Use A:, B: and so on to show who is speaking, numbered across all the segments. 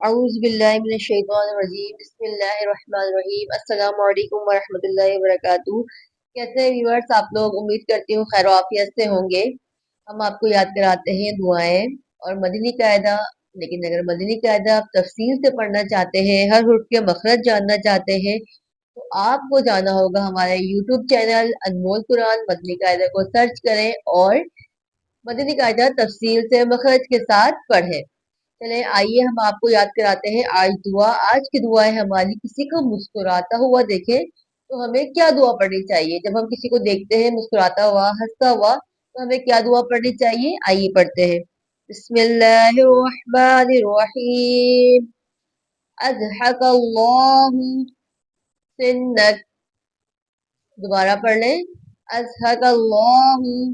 A: अऊज़ु बिल्लाहि मिनश्शैतानिर्रजीम बिस्मिल्लाहिर्रहमानिर्रहीम अस्सलामु अलैकुम वरहमतुल्लाहि वबरकातुहू। कैसे हैं व्यूअर्स आप लोग? उम्मीद करती हूँ खैर आफियत से होंगे। हम आपको याद कराते हैं दुआएं और मदनी कायदा। लेकिन अगर मदनी कायदा आप तफसील से पढ़ना चाहते हैं, हर हुर्फ के मखरज जानना चाहते हैं, तो आपको जाना होगा हमारे यूट्यूब चैनल अनमोल कुरान। मदनी कायदा को सर्च करें और मदनी कायदा तफसील से मखरज के साथ पढ़ें। चले आइए हम आपको याद कराते हैं आज दुआ। आज की दुआ है हमारी, किसी को मुस्कुराता हुआ देखें तो हमें क्या दुआ पढ़नी चाहिए। जब हम किसी को देखते हैं मुस्कुराता हुआ, हंसता हुआ, तो हमें क्या दुआ पढ़नी चाहिए? आइए पढ़ते हैं। बिस्मिल्लाहिर्रहमानिर्रहीम। अज़हकल्लाहु सिन्नक। दोबारा पढ़ लें। अज़हकल्लाहु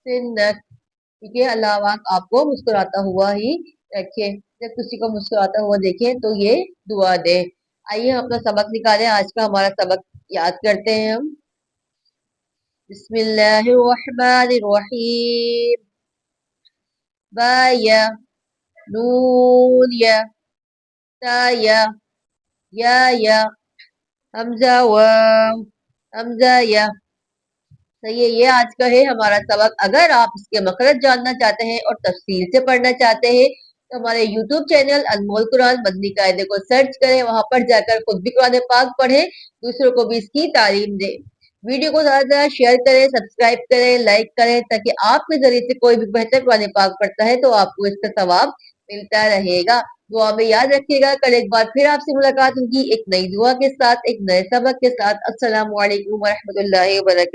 A: सिन्नक। ठीक है, अल्लाह पाक आपको मुस्कुराता हुआ ही रखे। जब किसी को मुस्कुराता हुआ देखें तो ये दुआ दे। आइए हम अपना सबक निकालें। आज का हमारा सबक याद करते हैं हम। बिस्मिल्लाहिर्रहमानिर्रहीम। बा या, नून या, हमजा वाव, हमजा या। सही है, ये आज का है हमारा सबक। अगर आप इसके मखरज जानना चाहते हैं और तफसील से पढ़ना चाहते हैं तो हमारे YouTube चैनल अनमोल कुरान मदनी कायदे को सर्च करें। वहां पर जाकर खुद भी कुरान पाक पढ़ें, दूसरों को भी इसकी तालीम दें। वीडियो को ज्यादा से ज्यादा शेयर करें, सब्सक्राइब करें, लाइक करें, ताकि आपके जरिए से कोई भी बेहतर कुरान पाक पढ़ता है तो आपको इसका सवाब मिलता रहेगा। दुआ में याद रखिएगा। कल एक बार फिर आपसे मुलाकात होगी एक नई दुआ के साथ, एक नए सबक के साथ। अस्सलामु अलैकुम वरहमतुल्लाहि वबरकातुहू।